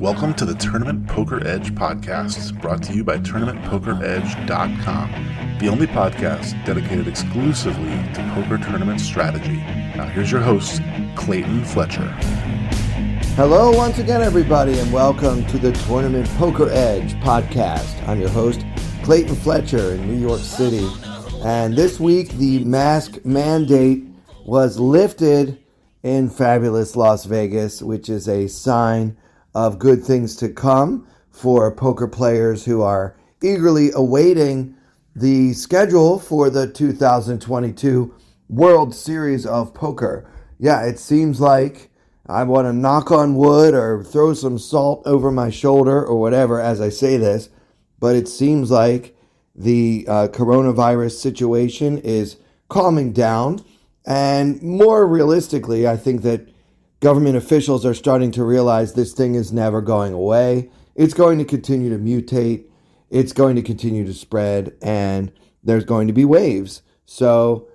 Welcome to the Tournament Poker Edge podcast, brought to you by TournamentPokerEdge.com, the only podcast dedicated exclusively to poker tournament strategy. Now here's your host, Clayton Fletcher. Hello once again, everybody, and welcome to the Tournament Poker Edge podcast. I'm your host, Clayton Fletcher in New York City. And this week, the mask mandate was lifted in fabulous Las Vegas, which is a sign of good things to come for poker players who are eagerly awaiting the schedule for the 2022 World Series of Poker. Yeah, it seems like I want to knock on wood or throw some salt over my shoulder or whatever as I say this, but it seems like the coronavirus situation is calming down. And more realistically, I think that government officials are starting to realize this thing is never going away. It's going to continue to mutate. It's going to continue to spread, and there's going to be waves. So,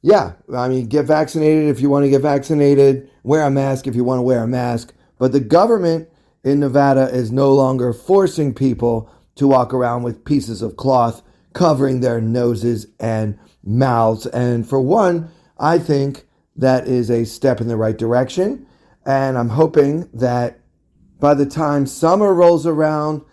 yeah, I mean, get vaccinated if you want to get vaccinated. Wear a mask if you want to wear a mask. But the government in Nevada is no longer forcing people to walk around with pieces of cloth covering their noses and mouths. And for one, I think that is a step in the right direction. And I'm hoping that by the time summer rolls around,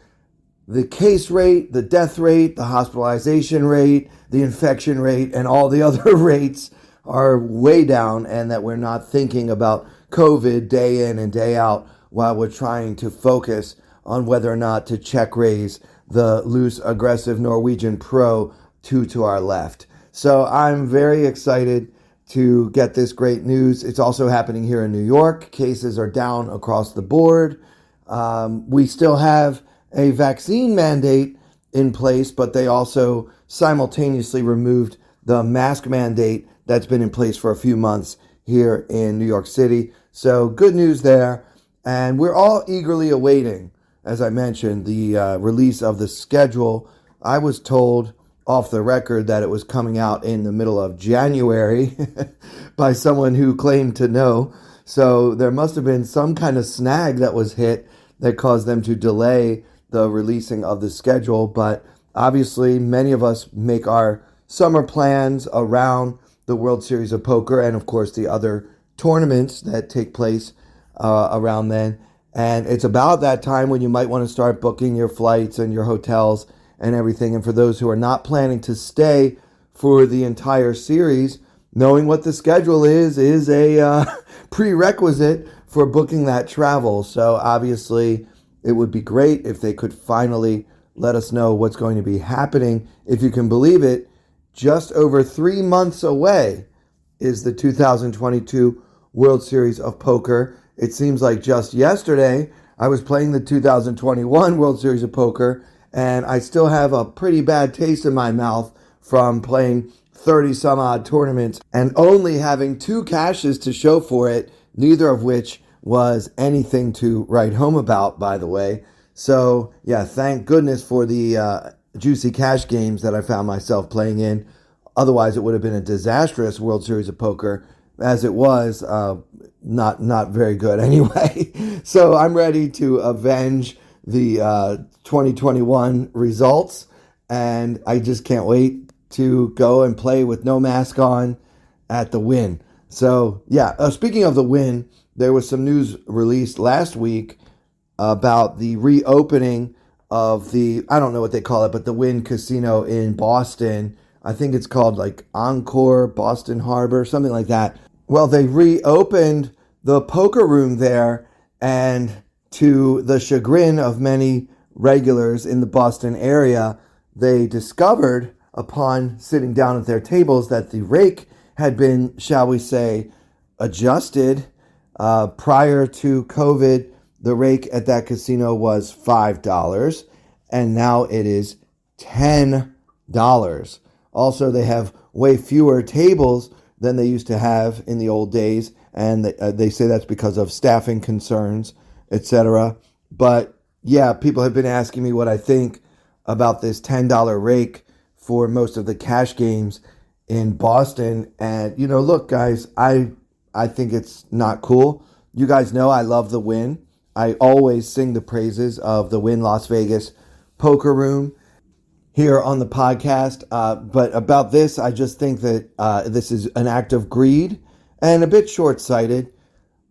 the case rate, the death rate, the hospitalization rate, the infection rate, and all the other rates are way down, and that we're not thinking about COVID day in and day out while we're trying to focus on whether or not to check raise the loose, aggressive Norwegian pro two to our left. So I'm very excited to get this great news. It's also happening here in New York. Cases are down across the board. We still have a vaccine mandate in place, but they also simultaneously removed the mask mandate that's been in place for a few months here in New York City. So good news there. And we're all eagerly awaiting, as I mentioned, the release of the schedule. I was told off the record that it was coming out in the middle of January by someone who claimed to know. So there must have been some kind of snag that was hit that caused them to delay the releasing of the schedule. But obviously, many of us make our summer plans around the World Series of Poker and, of course, the other tournaments that take place around then. And it's about that time when you might want to start booking your flights and your hotels and everything. And for those who are not planning to stay for the entire series, knowing what the schedule is a prerequisite for booking that travel. So obviously, it would be great if they could finally let us know what's going to be happening. If you can believe it, just over 3 months away is the 2022 World Series of Poker. It seems like just yesterday I was playing the 2021 World Series of Poker, and I still have a pretty bad taste in my mouth from playing 30 some odd tournaments and only having 2 cashes to show for it, neither of which was anything to write home about, by the way. So yeah, thank goodness for the juicy cash games that I found myself playing in. Otherwise, it would have been a disastrous World Series of Poker. As it was, not very good anyway. So I'm ready to avenge the 2021 results, and I just can't wait to go and play with no mask on at the Wynn. So yeah, speaking of the Wynn, there was some news released last week about the reopening of the, I don't know what they call it, but the Wynn Casino in Boston. I think it's called like Encore Boston Harbor, something like that. Well, they reopened the poker room there, and to the chagrin of many regulars in the Boston area, they discovered upon sitting down at their tables that the rake had been, shall we say, adjusted. Prior to COVID, the rake at that casino was $5, and now it is $10. Also, they have way fewer tables than they used to have in the old days, and they say that's because of staffing concerns, etc. But yeah, people have been asking me what I think about this $10 rake for most of the cash games in Boston. And, you know, look, guys, I I think it's not cool. You guys know I love the Wynn. I always sing the praises of the Wynn Las Vegas Poker Room here on the podcast. But about this, I just think that this is an act of greed and a bit short-sighted.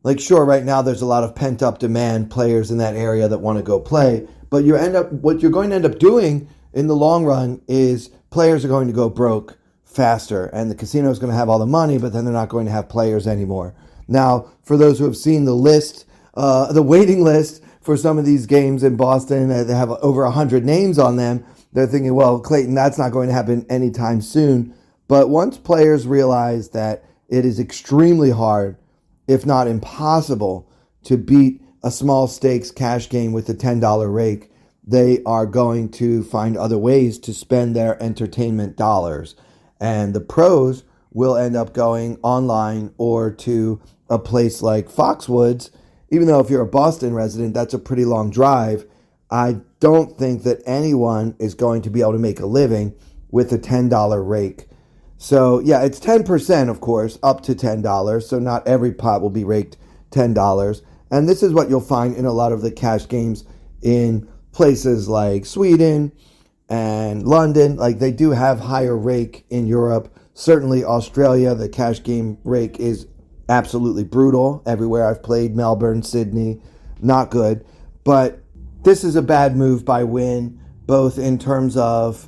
Like, sure, right now there's a lot of pent-up demand, players in that area that want to go play. But what you're going to end up doing in the long run is players are going to go broke faster, and the casino is going to have all the money, but then they're not going to have players anymore. Now, for those who have seen the list, the waiting list for some of these games in Boston, they have over 100 names on them. They're thinking, well, Clayton, that's not going to happen anytime soon. But once players realize that it is extremely hard, if not impossible, to beat a small stakes cash game with a $10 rake, they are going to find other ways to spend their entertainment dollars. And the pros will end up going online or to a place like Foxwoods. Even though if you're a Boston resident, that's a pretty long drive. I don't think that anyone is going to be able to make a living with a $10 rake. So yeah, it's 10%, of course, up to $10. So not every pot will be raked $10. And this is what you'll find in a lot of the cash games in places like Sweden and London. Like, they do have higher rake in Europe. Certainly Australia, the cash game rake is absolutely brutal. Everywhere I've played, Melbourne, Sydney, not good. But this is a bad move by Wynn, both in terms of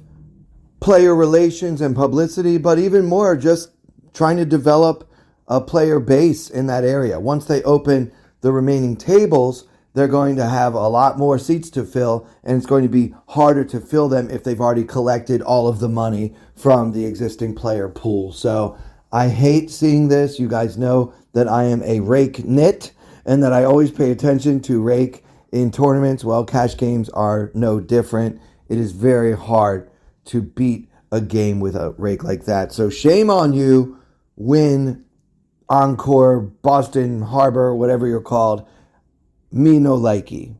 player relations and publicity, but even more just trying to develop a player base in that area. Once they open the remaining tables, they're going to have a lot more seats to fill, and it's going to be harder to fill them if they've already collected all of the money from the existing player pool. So I hate seeing this. You guys know that I am a rake nit and that I always pay attention to rake in tournaments. Well, cash games are no different. It is very hard to beat a game with a rake like that. So shame on you, Wynn, Encore, Boston Harbor, whatever you're called. Me no likey.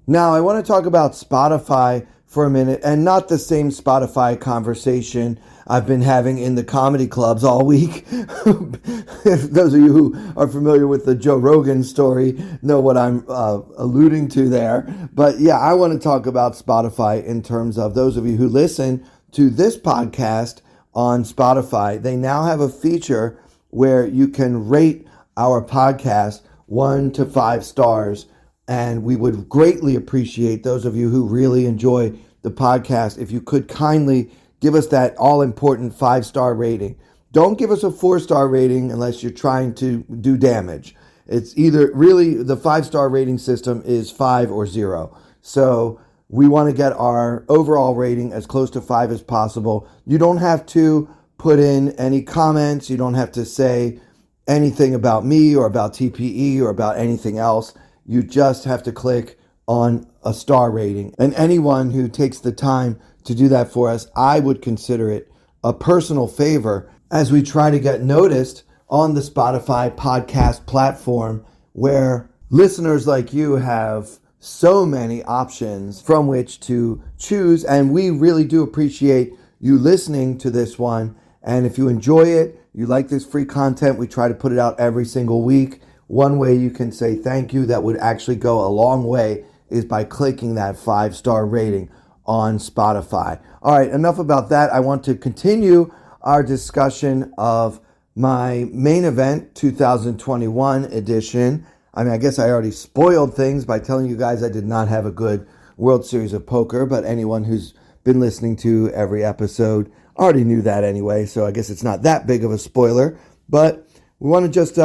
Now, I want to talk about Spotify for a minute, and not the same Spotify conversation I've been having in the comedy clubs all week. Those of you who are familiar with the Joe Rogan story know what I'm alluding to there. But yeah, I want to talk about Spotify in terms of those of you who listen to this podcast on Spotify. They now have a feature where you can rate our podcast 1 to 5 stars. And we would greatly appreciate those of you who really enjoy the podcast if you could kindly give us that all-important 5-star rating. Don't give us a 4-star rating unless you're trying to do damage. It's either really the 5-star rating system is 5 or 0. So we want to get our overall rating as close to 5 as possible. You don't have to put in any comments. You don't have to say anything about me or about TPE or about anything else. You just have to click on a star rating. And anyone who takes the time to do that for us, I would consider it a personal favor as we try to get noticed on the Spotify podcast platform, where listeners like you have so many options from which to choose. And we really do appreciate you listening to this one. And if you enjoy it, you like this free content, we try to put it out every single week. One way you can say thank you that would actually go a long way is by clicking that 5-star rating on Spotify. All right, enough about that. I want to continue our discussion of my main event 2021 edition. I mean, I guess I already spoiled things by telling you guys I did not have a good World Series of Poker, but anyone who's been listening to every episode already knew that anyway, so I guess it's not that big of a spoiler. But we want to just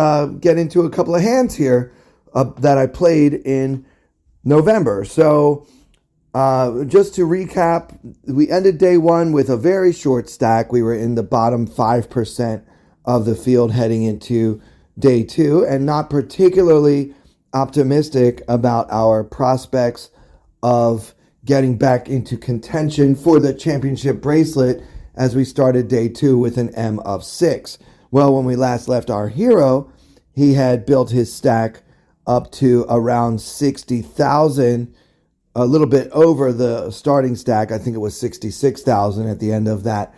get into a couple of hands here that I played in November. So just to recap, we ended day one with a very short stack. We were in the bottom 5% of the field heading into day two, and not particularly optimistic about our prospects of getting back into contention for the championship bracelet as we started day two with an M of 6. Well, when we last left our hero, he had built his stack up to around 60,000, a little bit over the starting stack. I think it was 66,000 at the end of that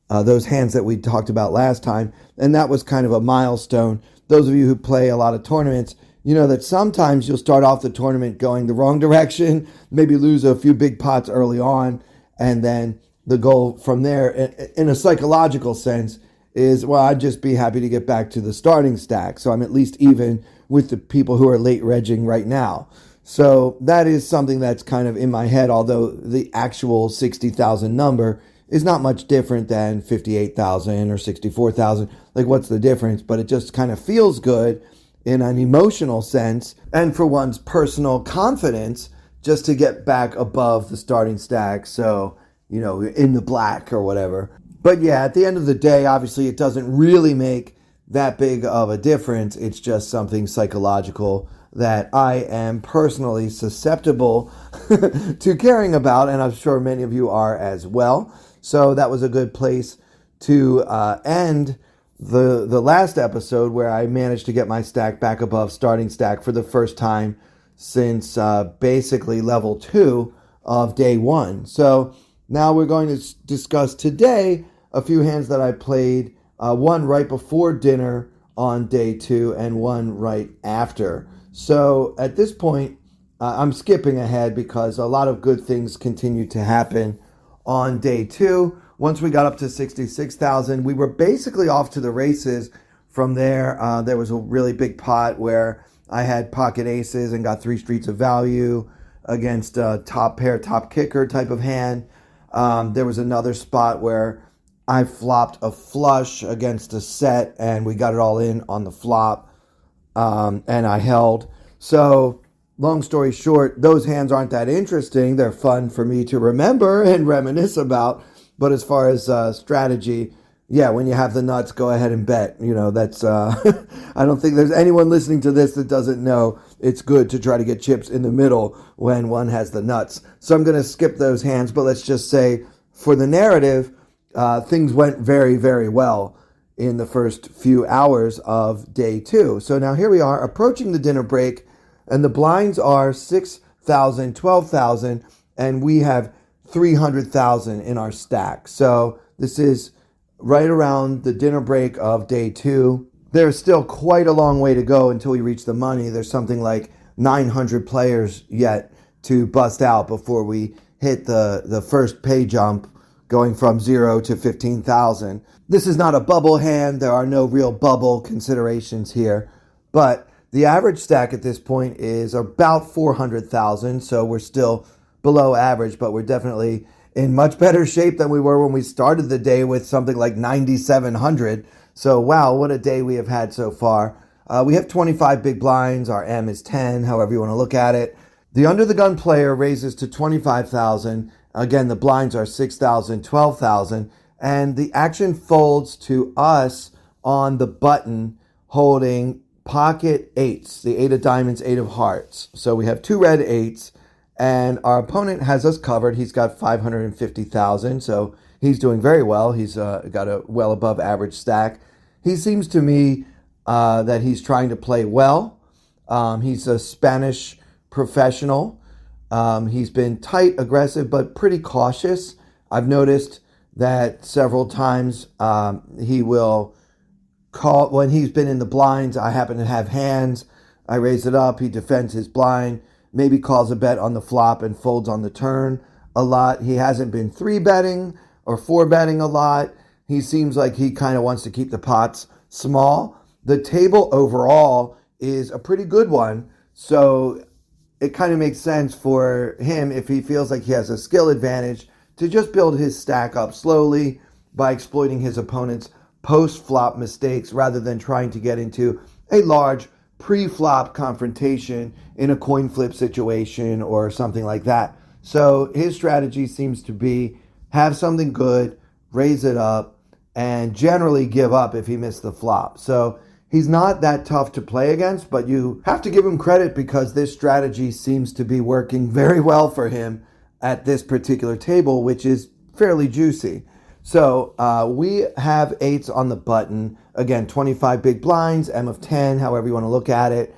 those hands that we talked about last time. And that was kind of a milestone. Those of you who play a lot of tournaments, you know that sometimes you'll start off the tournament going the wrong direction, maybe lose a few big pots early on, and then the goal from there, in a psychological sense, is, well, I'd just be happy to get back to the starting stack. So I'm at least even with the people who are late regging right now. So that is something that's kind of in my head, although the actual 60,000 number is not much different than 58,000 or 64,000. Like, what's the difference? But it just kind of feels good in an emotional sense and for one's personal confidence just to get back above the starting stack. So, you know, in the black or whatever. But yeah, at the end of the day, obviously it doesn't really make that big of a difference. It's just something psychological that I am personally susceptible to caring about, and I'm sure many of you are as well. So that was a good place to end the last episode, where I managed to get my stack back above starting stack for the first time since basically level 2 of day 1. So now we're going to discuss today a few hands that I played, one right before dinner on day 2 and one right after. So at this point, I'm skipping ahead because a lot of good things continued to happen on day 2. Once we got up to 66,000, we were basically off to the races from there. There was a really big pot where I had pocket aces and got 3 streets of value against a top pair, top kicker type of hand. There was another spot where I flopped a flush against a set and we got it all in on the flop, and I held. So long story short, those hands aren't that interesting. They're fun for me to remember and reminisce about. But as far as strategy, yeah, when you have the nuts, go ahead and bet. You know, that's, I don't think there's anyone listening to this that doesn't know it's good to try to get chips in the middle when one has the nuts. So I'm going to skip those hands, but let's just say for the narrative, things went very, very well in the first few hours of day 2. So now here we are approaching the dinner break, and the blinds are 6,000, 12,000, and we have 300,000 in our stack. So this is right around the dinner break of day 2. There's still quite a long way to go until we reach the money. There's something like 900 players yet to bust out before we hit the first pay jump, going from 0 to 15,000. This is not a bubble hand. There are no real bubble considerations here. But the average stack at this point is about 400,000. So we're still below average, but we're definitely in much better shape than we were when we started the day with something like 9,700. So wow, what a day we have had so far. We have 25 big blinds. Our M is 10, however you want to look at it. The under the gun player raises to 25,000. Again, the blinds are 6,000, 12,000. And the action folds to us on the button holding pocket 8s, the 8 of diamonds, 8 of hearts. So we have 2 red 8s. And our opponent has us covered. He's got 550,000, so he's doing very well. He's got a well above average stack. He seems to me that he's trying to play well. He's a Spanish professional. He's been tight, aggressive, but pretty cautious. I've noticed that several times he will call, when he's been in the blinds, I happen to have hands. I raise it up. He defends his blind. Maybe calls a bet on the flop and folds on the turn a lot. He hasn't been 3-betting or 4-betting a lot. He seems like he kind of wants to keep the pots small. The table overall is a pretty good one. So it kind of makes sense for him, if he feels like he has a skill advantage, to just build his stack up slowly by exploiting his opponent's post-flop mistakes rather than trying to get into a large pre-flop confrontation in a coin flip situation or something like that. So his strategy seems to be have something good, raise it up, and generally give up if he missed the flop. So he's not that tough to play against, but you have to give him credit because this strategy seems to be working very well for him at this particular table, which is fairly juicy. So we have 8s on the button. Again, 25 big blinds, M of 10, however you want to look at it.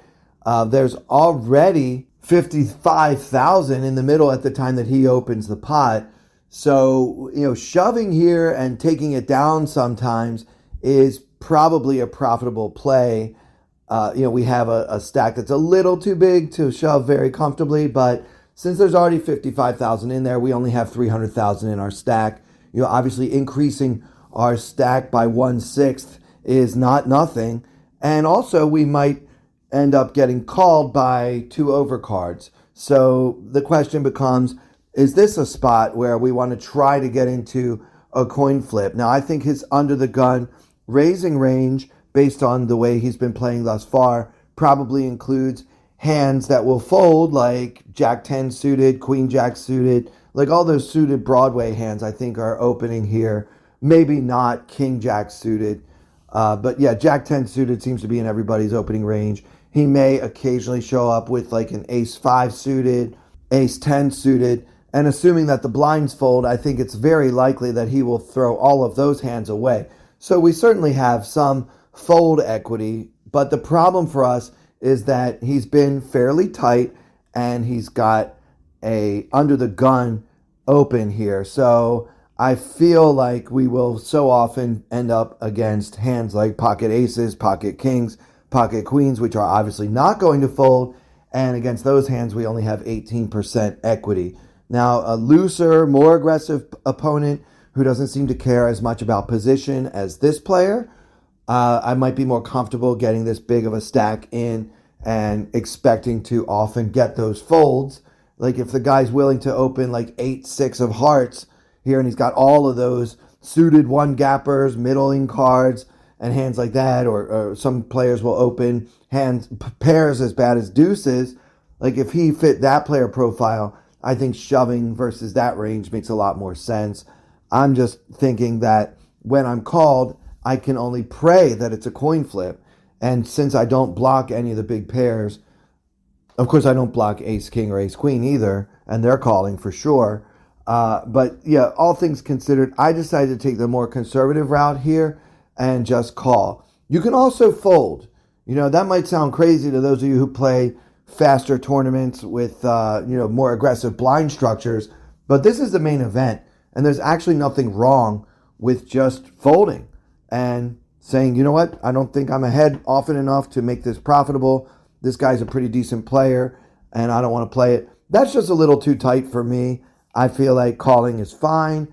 There's already 55,000 in the middle at the time that he opens the pot. So, shoving here and taking it down sometimes is probably a profitable play. We have a stack that's a little too big to shove very comfortably, but since there's already 55,000 in there, we only have 300,000 in our stack. Obviously increasing our stack by 1/6 is not nothing. And also we might end up getting called by 2 overcards. So the question becomes, is this a spot where we want to try to get into a coin flip? Now, I think his under the gun raising range, based on the way he's been playing thus far, probably includes hands that will fold, like Jack 10 suited, Queen Jack suited, like all those suited Broadway hands I think are opening here. Maybe not King Jack suited, but yeah, Jack 10 suited seems to be in everybody's opening range. He may occasionally show up with like an Ace 5 suited, Ace 10 suited, and assuming that the blinds fold, I think it's very likely that he will throw all of those hands away. So we certainly have some fold equity, but the problem for us is that he's been fairly tight and he's got a under the gun open here. So I feel like we will so often end up against hands like pocket aces, pocket kings, pocket queens, which are obviously not going to fold. And against those hands, we only have 18% equity. Now, a looser, more aggressive opponent who doesn't seem to care as much about position as this player, I might be more comfortable getting this big of a stack in and expecting to often get those folds. Like if the guy's willing to open like 8-6 of hearts here and he's got all of those suited one gappers, middling cards, and hands like that, or some players will open pairs as bad as deuces. Like if he fit that player profile, I think shoving versus that range makes a lot more sense. I'm just thinking that when I'm called, I can only pray that it's a coin flip. And since I don't block any of the big pairs, of course I don't block ace king or ace queen either, and they're calling for sure. But yeah, all things considered, I decided to take the more conservative route here and just call. You can also fold. That might sound crazy to those of you who play faster tournaments with more aggressive blind structures, but this is the main event, and there's actually nothing wrong with just folding and saying, you know what, I don't think I'm ahead often enough to make this profitable. This guy's a pretty decent player, and I don't want to play it. That's just a little too tight for me. I feel like calling is fine.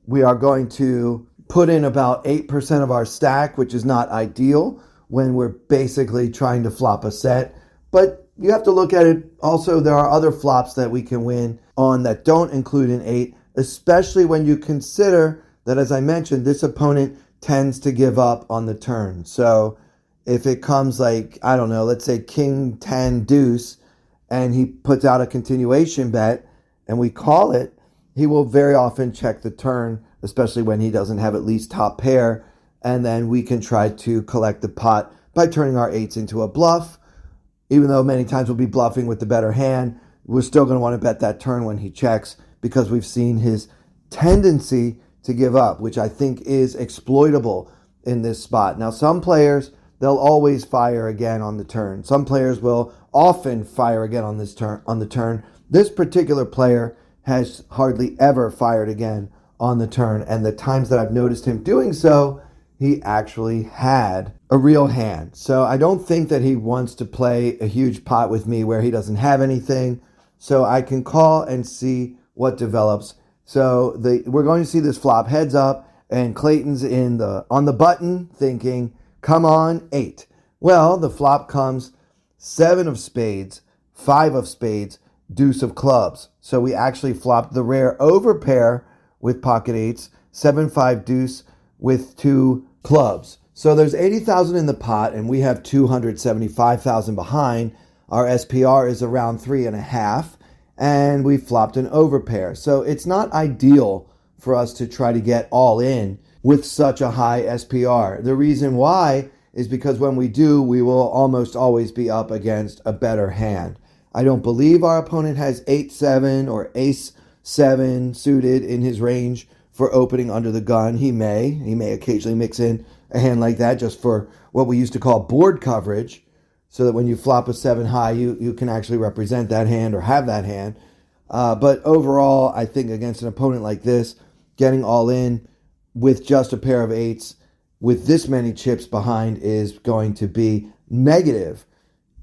We are going to put in about 8% of our stack, which is not ideal when we're basically trying to flop a set. But you have to look at it. Also, there are other flops that we can win on that don't include an 8, especially when you consider that, as I mentioned, this opponent tends to give up on the turn. So if it comes like, I don't know, let's say King 10 deuce, and he puts out a continuation bet, and we call it, he will very often check the turn, especially when he doesn't have at least top pair, and then we can try to collect the pot by turning our 8s into a bluff. Even though many times we'll be bluffing with the better hand, we're still going to want to bet that turn when he checks, because we've seen his tendency to give up, which I think is exploitable in this spot. Now, some players, they'll always fire again on the turn. Some players will often fire again on the turn. This particular player has hardly ever fired again on the turn, and the times that I've noticed him doing so, he actually had a real hand. So I don't think that he wants to play a huge pot with me where he doesn't have anything. So I can call and see what develops. So we're going to see this flop heads up, and Clayton's on the button thinking, come on, 8. Well, the flop comes 7 of spades, 5 of spades, deuce of clubs. So we actually flopped the rare overpair with pocket 8s, 7-5 deuce with 2 clubs. So there's 80,000 in the pot, and we have 275,000 behind. Our SPR is around 3.5, and we flopped an overpair. So it's not ideal for us to try to get all in with such a high SPR. The reason why is because when we do, we will almost always be up against a better hand. I don't believe our opponent has 8-7 or ace-7 suited in his range for opening under the gun. He may occasionally mix in a hand like that just for what we used to call board coverage, so that when you flop a 7 high, you can actually represent that hand or have that hand. But overall, I think against an opponent like this, getting all in with just a pair of eights with this many chips behind is going to be negative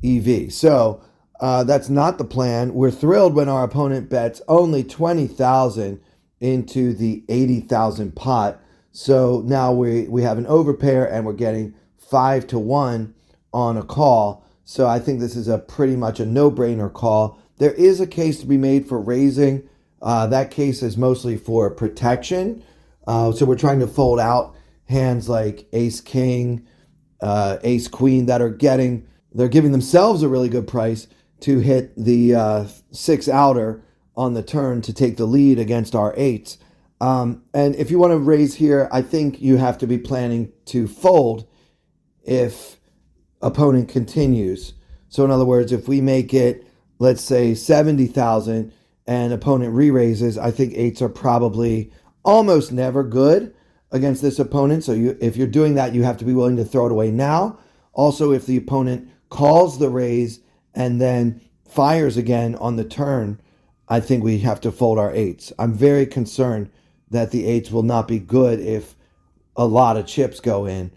EV. So that's not the plan. We're thrilled when our opponent bets only 20,000 into the 80,000 pot. So now we have an overpair and we're getting 5-1 on a call. So I think this is pretty much a no-brainer call. There is a case to be made for raising. That case is mostly for protection. So we're trying to fold out hands like ace king, ace queen they're giving themselves a really good price to hit the 6 outer on the turn to take the lead against our eights. And if you want to raise here, I think you have to be planning to fold if opponent continues. So in other words, if we make it, let's say 70,000 and opponent re-raises, I think eights are probably almost never good against this opponent. So if you're doing that, you have to be willing to throw it away now. Also, if the opponent calls the raise and then fires again on the turn, I think we have to fold our eights. I'm very concerned that the eights will not be good if a lot of chips go in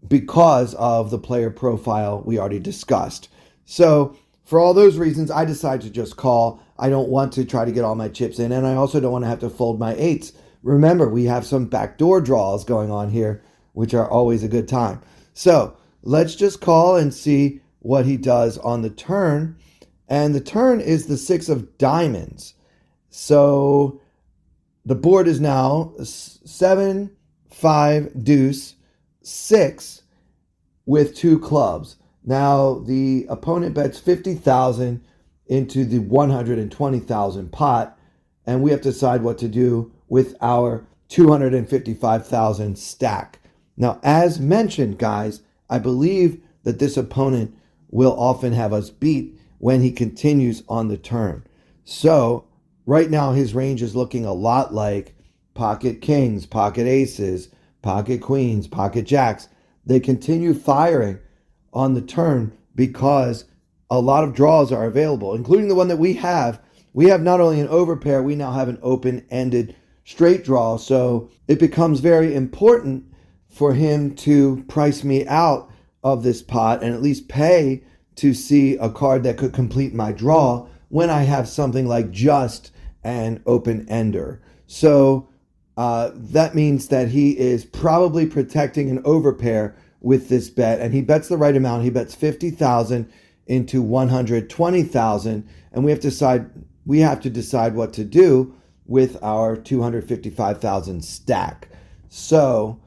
because of the player profile we already discussed. So for all those reasons, I decided to just call. I don't want to try to get all my chips in, and I also don't want to have to fold my eights. Remember, we have some backdoor draws going on here, which are always a good time. So let's just call and see what he does on the turn. And the turn is the 6 of diamonds. So the board is now 7, 5, deuce, 6 with 2 clubs. Now the opponent bets 50,000 into the 120,000 pot, and we have to decide what to do with our 255,000 stack. Now, as mentioned, guys, I believe that this opponent will often have us beat when he continues on the turn. So right now his range is looking a lot like pocket kings, pocket aces, pocket queens, pocket jacks. They continue firing on the turn because a lot of draws are available, including the one that we have. We have not only an overpair, we now have an open-ended straight draw. So it becomes very important for him to price me out of this pot and at least pay to see a card that could complete my draw when I have something like just an open-ender. So that means that he is probably protecting an overpair with this bet, and he bets the right amount. He bets 50,000 into 120,000, and we have to decide what to do with our 255,000 stack. So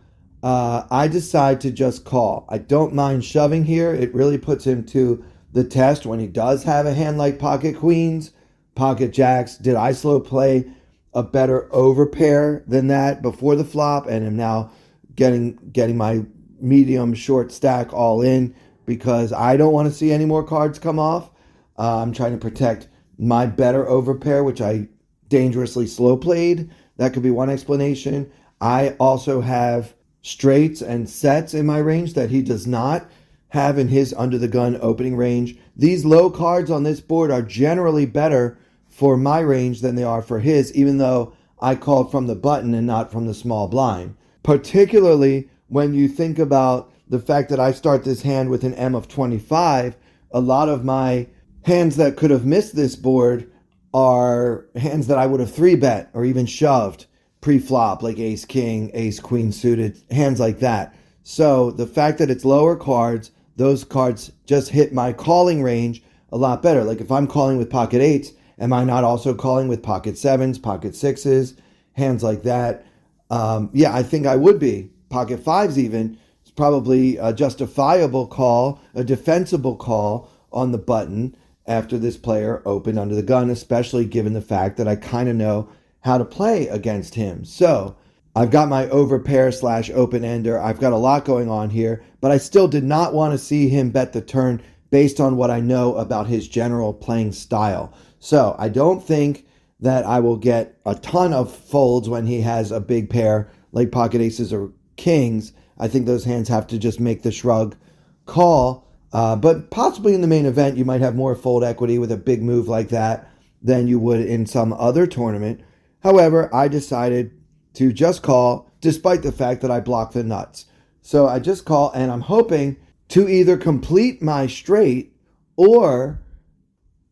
I decide to just call. I don't mind shoving here. It really puts him to the test when he does have a hand like pocket queens, pocket jacks. Did I slow play a better overpair than that before the flop, and am now getting my medium short stack all in because I don't want to see any more cards come off. I'm trying to protect my better overpair, which I dangerously slow played. That could be one explanation. I also have straights and sets in my range that he does not have in his under the gun opening range. These low cards on this board are generally better for my range than they are for his, even though I called from the button and not from the small blind. Particularly when you think about the fact that I start this hand with an M of 25, a lot of my hands that could have missed this board are hands that I would have 3-bet or even shoved pre-flop, like ace king, ace queen suited, hands like that. So the fact that it's lower cards, those cards just hit my calling range a lot better. Like if I'm calling with pocket eights, am I not also calling with pocket sevens, pocket sixes, hands like that? Yeah, I think I would be. Pocket fives even. It's probably a justifiable call, a defensible call on the button after this player opened under the gun, especially given the fact that I kind of know how to play against him. So I've got my overpair / open ender. I've got a lot going on here, but I still did not want to see him bet the turn based on what I know about his general playing style. So I don't think that I will get a ton of folds when he has a big pair like pocket aces or kings. I think those hands have to just make the shrug call. But possibly in the main event, you might have more fold equity with a big move like that. than you would in some other tournament. However, I decided to just call, despite the fact that I blocked the nuts. So I just call, and I'm hoping to either complete my straight or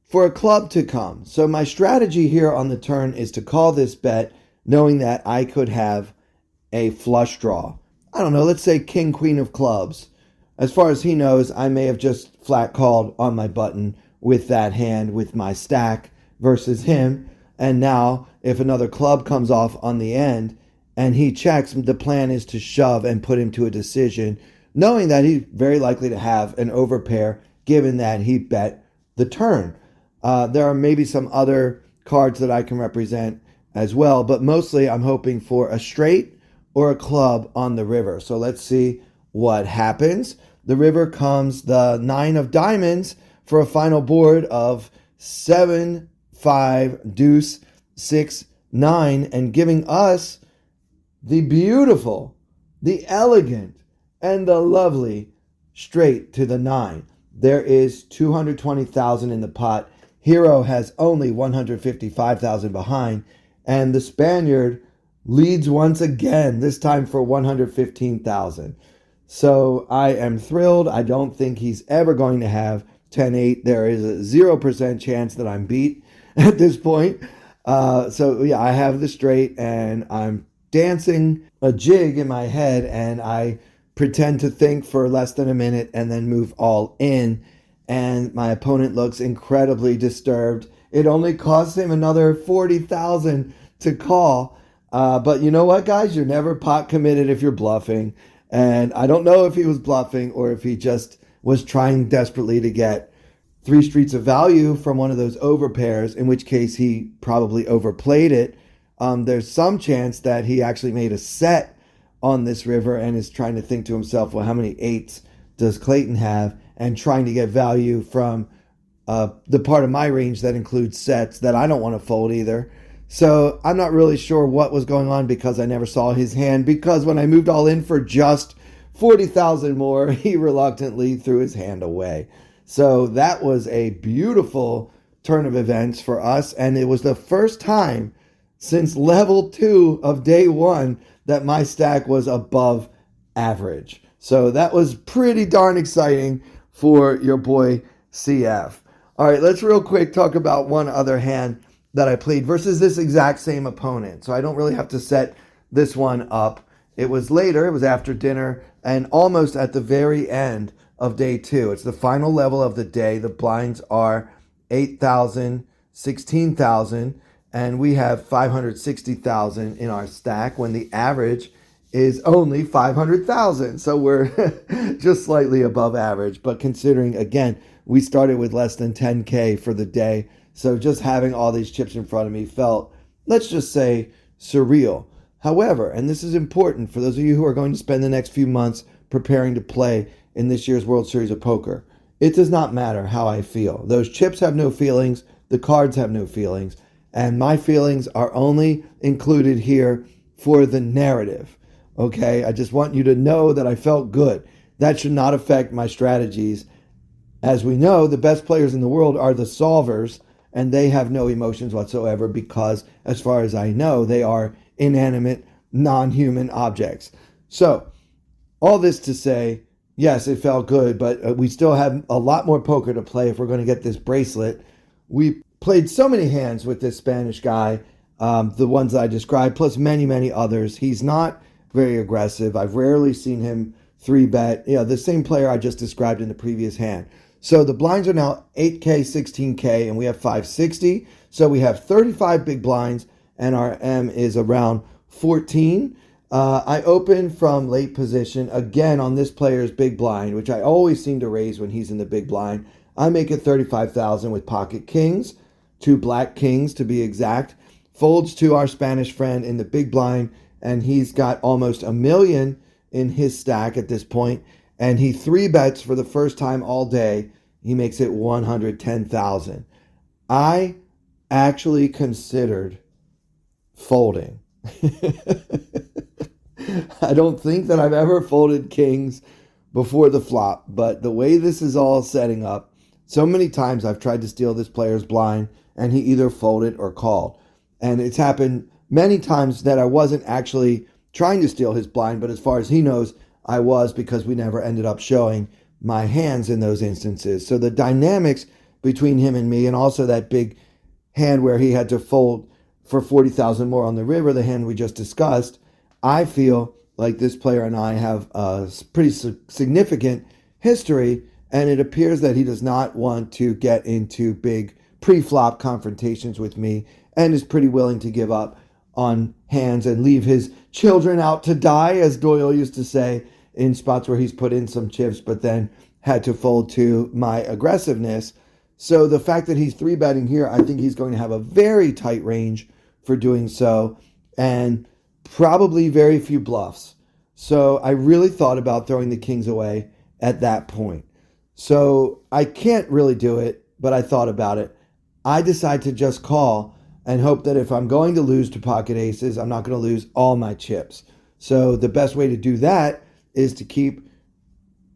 for a club to come. So my strategy here on the turn is to call this bet, knowing that I could have a flush draw. I don't know, let's say king, queen of clubs. As far as he knows, I may have just flat called on my button with that hand, with my stack versus him. And now, if another club comes off on the end and he checks, the plan is to shove and put him to a decision, knowing that he's very likely to have an overpair, given that he bet the turn. There are maybe some other cards that I can represent as well, but mostly I'm hoping for a straight or a club on the river. So let's see what happens. The river comes the 9 of diamonds for a final board of 7, 5, deuce, 6, 9, and giving us the beautiful, the elegant, and the lovely straight to the 9. There is 220,000 in the pot. Hero has only 155,000 behind, and the Spaniard leads once again, this time for 115,000. So I am thrilled. I don't think he's ever going to have 10-8. There is a 0% chance that I'm beat at this point. So yeah, I have the straight, and I'm dancing a jig in my head, and I pretend to think for less than a minute and then move all in. And my opponent looks incredibly disturbed. It only costs him another 40,000 to call. But you know what, guys? You're never pot committed if you're bluffing. And I don't know if he was bluffing or if he just was trying desperately to get 3 streets of value from one of those overpairs, in which case he probably overplayed it. There's some chance that he actually made a set on this river and is trying to think to himself, well, how many 8s does Clayton have? And trying to get value from the part of my range that includes sets that I don't want to fold either. So I'm not really sure what was going on because I never saw his hand, because when I moved all in for just 40,000 more, he reluctantly threw his hand away. So that was a beautiful turn of events for us, and it was the first time since level 2 of day 1 that my stack was above average. So that was pretty darn exciting for your boy CF. All right, let's real quick talk about one other hand that I played versus this exact same opponent. So I don't really have to set this one up. It was later, it was after dinner, and almost at the very end of day 2. It's the final level of the day. The blinds are 8,000, 16,000, and we have 560,000 in our stack when the average is only 500,000. So we're just slightly above average. But considering, again, we started with less than 10K for the day. So just having all these chips in front of me felt, let's just say, surreal. However, and this is important for those of you who are going to spend the next few months preparing to play in this year's World Series of Poker, it does not matter how I feel. Those chips have no feelings. The cards have no feelings. And my feelings are only included here for the narrative. Okay, I just want you to know that I felt good. That should not affect my strategies. As we know, the best players in the world are the solvers, and they have no emotions whatsoever because, as far as I know, they are inanimate, non-human objects. So, all this to say, yes, it felt good, but we still have a lot more poker to play if we're going to get this bracelet. We played so many hands with this Spanish guy, the ones that I described, plus many, many others. He's not very aggressive. I've rarely seen him 3-bet. The same player I just described in the previous hand. So the blinds are now 8K, 16K, and we have 560. So we have 35 big blinds, and our M is around 14. I open from late position, again on this player's big blind, which I always seem to raise when he's in the big blind. I make it 35,000 with pocket kings, 2 black kings to be exact. Folds to our Spanish friend in the big blind, and he's got almost $1 million in his stack at this point, and he 3-bets for the first time all day. He makes it 110,000. I actually considered folding. I don't think that I've ever folded kings before the flop, but the way this is all setting up, so many times I've tried to steal this player's blind and he either folded or called. And it's happened many times that I wasn't actually trying to steal his blind, but as far as he knows, I was, because we never ended up showing my hands in those instances. So the dynamics between him and me, and also that big hand where he had to fold for 40,000 more on the river, the hand we just discussed, I feel like this player and I have a pretty significant history, and it appears that he does not want to get into big pre-flop confrontations with me and is pretty willing to give up on hands and leave his children out to die, as Doyle used to say, in spots where he's put in some chips but then had to fold to my aggressiveness. So the fact that he's 3-betting here, I think he's going to have a very tight range for doing so, and probably very few bluffs. So I really thought about throwing the kings away at that point. So I can't really do it, but I thought about it. I decide to just call and hope that if I'm going to lose to pocket aces, I'm not going to lose all my chips. So the best way to do that is to keep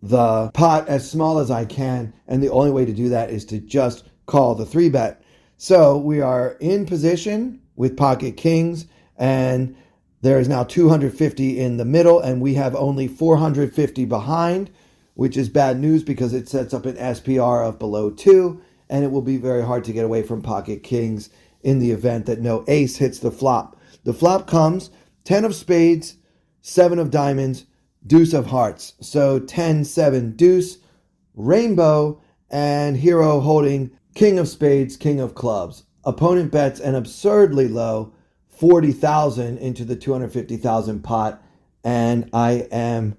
the pot as small as I can, and the only way to do that is to just call the 3-bet. So we are in position with pocket kings, and there is now 250 in the middle, and we have only 450 behind, which is bad news because it sets up an SPR of below 2, and it will be very hard to get away from pocket kings in the event that no ace hits the flop. The flop comes 10 of spades, 7 of diamonds, deuce of hearts. So 10, 7, deuce, rainbow, and hero holding king of spades, king of clubs. Opponent bets an absurdly low 40,000 into the 250,000 pot, and I am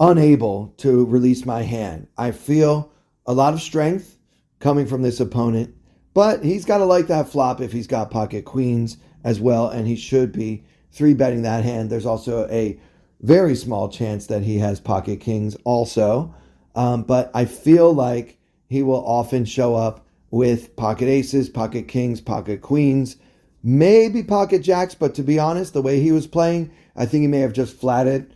unable to release my hand. I feel a lot of strength coming from this opponent, but he's got to like that flop if he's got pocket queens as well, and he should be 3-betting that hand. There's also a very small chance that he has pocket kings also, but I feel like he will often show up with pocket aces, pocket kings, pocket queens, maybe pocket jacks, but to be honest, the way he was playing, I think he may have just flatted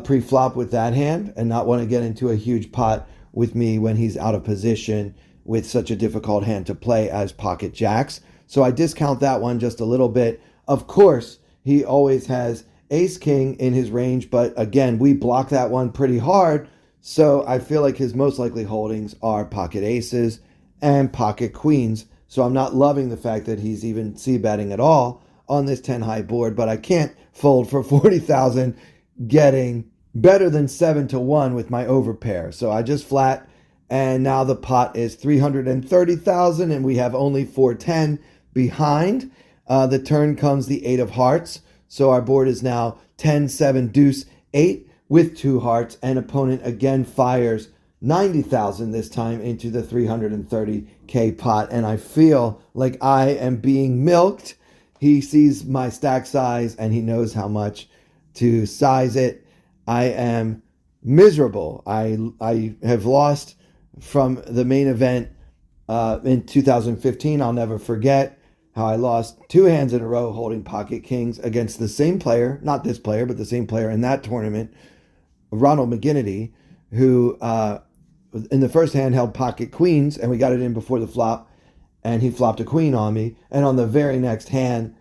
pre-flop with that hand and not want to get into a huge pot with me when he's out of position with such a difficult hand to play as pocket jacks. So I discount that one just a little bit. Of course, he always has ace king in his range, but again, we block that one pretty hard. So I feel like his most likely holdings are pocket aces and pocket queens. So I'm not loving the fact that he's even c-betting at all on this 10 high board, but I can't fold for 40,000 getting better than 7-1 with my overpair. So I just flat, and now the pot is 330,000 and we have only 410 behind. The turn comes the 8 of hearts. So our board is now 10, 7, deuce, 8 with 2 hearts, and opponent again fires 90,000 this time into the 330K pot, and I feel like I am being milked. He sees my stack size and he knows how much to size it. I am miserable. I have lost from the main event in 2015. I'll never forget how I lost 2 hands in a row holding pocket kings against the same player, not this player, but the same player in that tournament, Ronald McGinnity, who in the first hand held pocket queens, and we got it in before the flop, and he flopped a queen on me. And on the very next hand,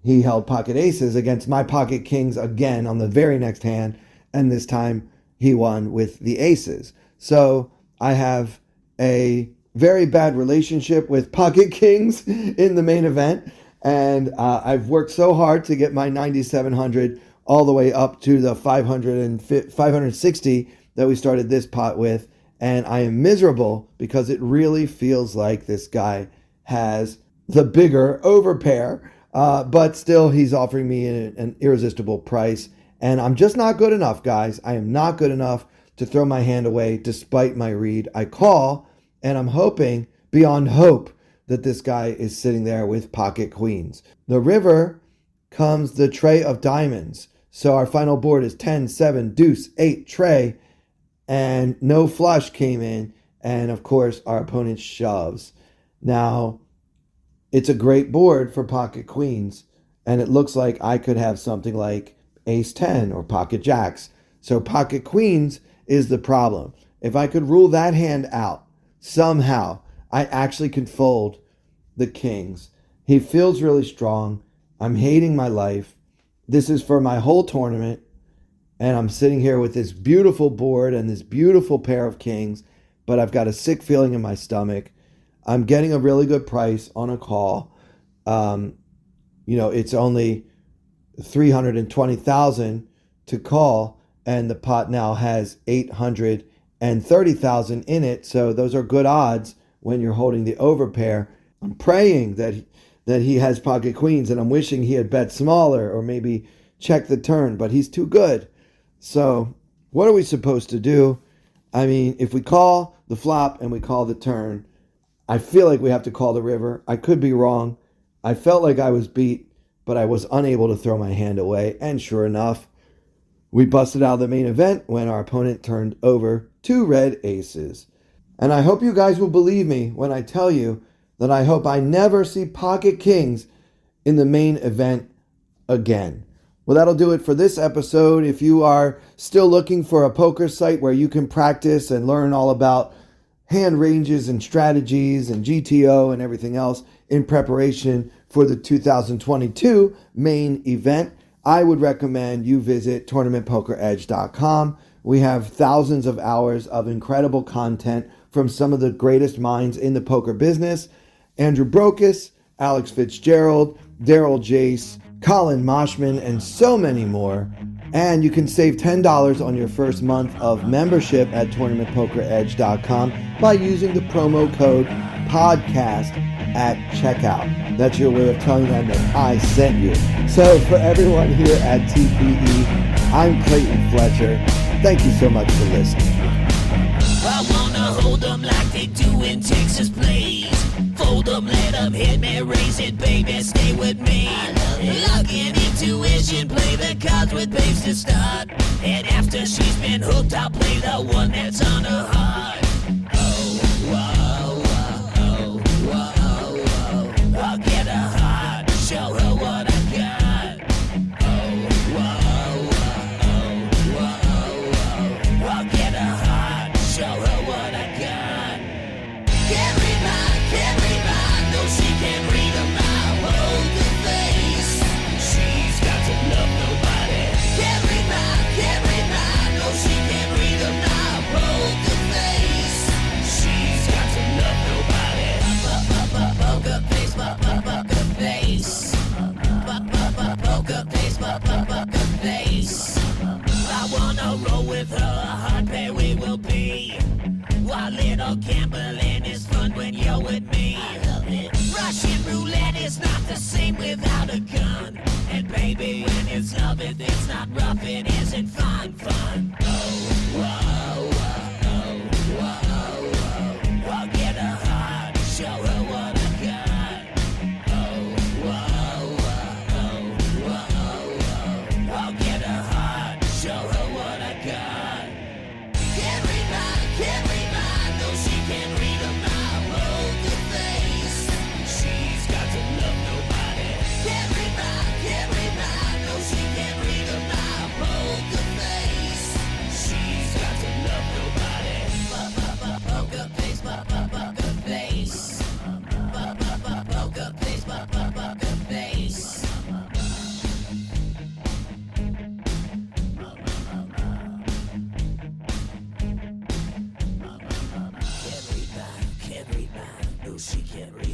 he held pocket aces against my pocket kings again on the very next hand, and this time he won with the aces. So I have a very bad relationship with pocket kings in the main event, and I've worked so hard to get my 9,700 all the way up to the 560 that we started this pot with, and I am miserable because it really feels like this guy has the bigger overpair, but still he's offering me an irresistible price, and I'm just not good enough, guys. I am not good enough to throw my hand away despite my read. I call, and I'm hoping beyond hope that this guy is sitting there with pocket queens. The river comes the tray of diamonds. So our final board is 10, 7, deuce, 8, tray, and no flush came in. And of course, our opponent shoves. Now, it's a great board for pocket queens, and it looks like I could have something like ace 10 or pocket jacks. So pocket queens is the problem. If I could rule that hand out, somehow I actually could fold the kings. He feels really strong. I'm hating my life. This is for my whole tournament. And I'm sitting here with this beautiful board and this beautiful pair of kings, but I've got a sick feeling in my stomach. I'm getting a really good price on a call. It's only $320,000 to call, and the pot now has $830,000 in it. So those are good odds when you're holding the overpair. I'm praying that he has pocket queens, and I'm wishing he had bet smaller or maybe check the turn, but he's too good. So what are we supposed to do? I mean, if we call the flop and we call the turn, I feel like we have to call the river. I could be wrong. I felt like I was beat, but I was unable to throw my hand away. And sure enough, we busted out of the main event when our opponent turned over 2 red aces. And I hope you guys will believe me when I tell you that I hope I never see pocket kings in the main event again. Well, that'll do it for this episode. If you are still looking for a poker site where you can practice and learn all about hand ranges and strategies and GTO and everything else in preparation for the 2022 main event, I would recommend you visit tournamentpokeredge.com. We have thousands of hours of incredible content from some of the greatest minds in the poker business. Andrew Brokus, Alex Fitzgerald, Daryl Jace, Colin Moshman, and so many more. And you can save $10 on your first month of membership at tournamentpokeredge.com by using the promo code PODCAST at checkout. That's your way of telling them that I sent you. So for everyone here at TPE, I'm Clayton Fletcher. Thank you so much for listening. I wanna hold them like they do in Texas Plays. Fold them, let them hit me, raise it, baby, stay with me. Luck and intuition, play the cards with babes to start. And after she's been hooked, I'll play the one that's on her heart. Oh, whoa, whoa, whoa, whoa. I'll get her heart, show her what I got. Oh, whoa, whoa, whoa, whoa. I'll get her heart, show her what I got. Can't read mine, no she can't read a mile. Hold the face, she's got to love nobody. Can't read mine, no she can't read a mile. Hold the face, she's got to love nobody. Poker face, poker face. Poker face, poker face. I wanna roll with her, a hard pair we will be. While little gambling is fun when you're with me. I love it. Russian roulette is not the same without a gun. And baby, when it's love, it's not rough, it isn't fun. Oh, whoa, whoa, whoa, whoa. I'll get her heart, show her what I got. Oh, whoa, whoa, whoa, whoa. I'll get her heart, show her what I got. Can't read mine, no she can't read a mile. Hold the face, she's got to love nobody. Can't read mine, no she can't read a mile. Hold the face, she's got to love nobody. Poker face, poker face. Poker face, poker face. Can't read mine, no she can't read